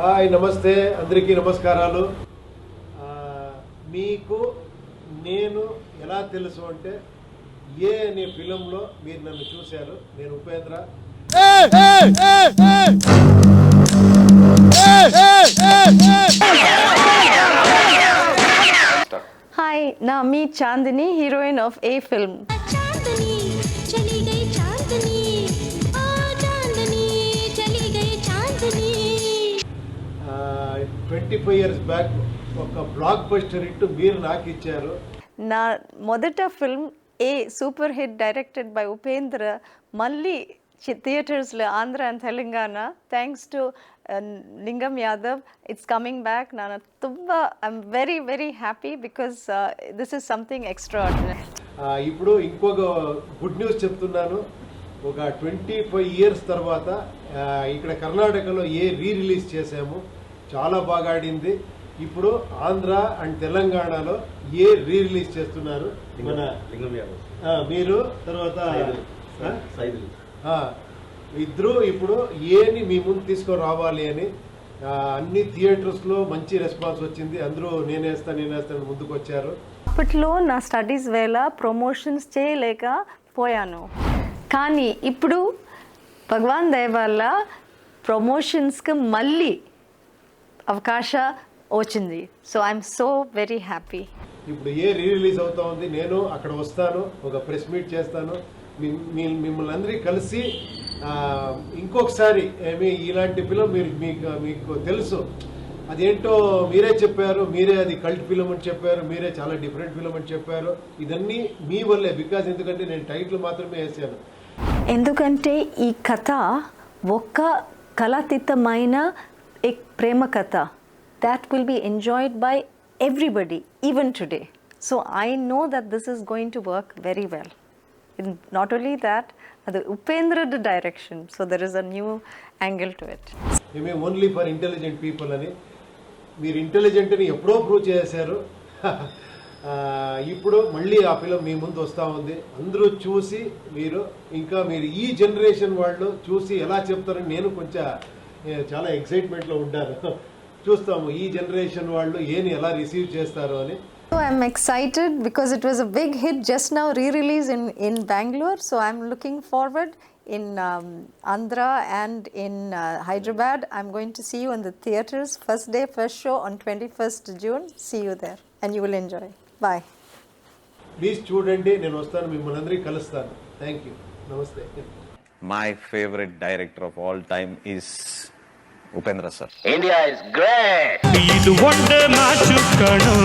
Hi నమస్తే అందరికీ నమస్కారాలు. మీకు నేను ఎలా తెలుసు అంటే ఏ అనే ఫిలంలో మీరు నన్ను చూశారు. నేను Upendra. Hi, now me Chandini, heroine of A film. चांदनी चली गई चांदनी ओ चांदनी चली गई चांदनी 25 years బ్యాక్ ఒక బ్లాక్ బస్టర్ హిట్ మీరు నాకు ఇచ్చారు. నా మొదట film A super hit directed by Upendra మళ్ళీ థియేటర్స్లో Andhra and Telangana thanks to లింగం యాదవ్ ఇట్స్ కమింగ్ బ్యాక్. ನಾನು ತುಂಬ I'm very very happy because this is something extraordinary. ఇప్పుడు ఇంకొక గుడ్ న్యూస్ చెప్తున్నాను. ఒక 25 years తర్వాత ఇక్కడ కర్ణాటకలో ఏ రిలీజ్ చేసాము, చాలా బాగా ఆడింది. ఇప్పుడు ఆంధ్ర అండ్ తెలంగాణలో ఏ రిలీజ్ చేస్తున్నారు మన లింగం యాదవ్, మీరు తర్వాత సైదులు ఇద్దరు ఇప్పుడు ఏని మీ ముందు తీసుకురావాలి అని అన్ని థియేటర్స్లో మంచి రెస్పాన్స్ వచ్చింది. అందరూ నేనేస్తాను ముందుకు వచ్చారు. అప్పట్లో నా స్టడీస్ వేళ ప్రమోషన్స్ చేయలేకపోయాను, కానీ ఇప్పుడు భగవాన్ దయ వల్ల ప్రమోషన్స్కి మళ్ళీ అవకాశం వచ్చింది. So I'm so very happy. ఇప్పుడు ఏ రిలీజ్ అవుతా ఉంది, నేను అక్కడ వస్తాను, ఒక ప్రెస్ మీట్ చేస్తాను, మిమ్మల్ని అందరికీ కలిసి ఇంకొకసారి ఇలాంటి ఫిలిం మీకు తెలుసు అదేంటో మీరే చెప్పారు, మీరే అది కల్ట్ ఫిలిం అని చెప్పారు, మీరే చాలా డిఫరెంట్ ఫిలిం అని చెప్పారు. ఇదన్నీ మీ వల్లే, బికాజ్ ఎందుకంటే నేను టైటిల్ మాత్రమే వేసాను. ఎందుకంటే ఈ కథ ఒక కళాతీతమైన ప్రేమ కథ that will be enjoyed by everybody even today. So I know that this is going to work very well. And not only that, the Upendra direction, so there is a new angle to it. Only for intelligent people అని మీరు intelligent అని ఎప్పుడో prove చేశారు. ఇప్పుడు మళ్ళీ ఆ film మీ ముందు వస్తూ ఉంది. అందరూ చూసి మీరు ఈ జనరేషన్ వాళ్ళు చూసి ఎలా చెప్తారని నేను చాలా ఎక్సైట్మెంట్లో ఉంటాను. చూస్తాము ఈ జనరేషన్ వాళ్ళు ఏని ఎలా రిసీవ్ చేస్తారు అని. So I'm excited because it was a big hit just now, re-release in Bangalore. So I'm looking forward in Andhra and in Hyderabad. I'm going to see you in the theatres, first day, first show on 21st June. See you there and you will enjoy. Bye. Please చూడండి, నేను వస్తాను, మిమ్మల్ని అందరికీ కలుస్తాను. Thank you, నమస్తే. My favorite director of all time is Upendra sir. India is great. ಇದು ಒಂದೇ match ಕಣೋ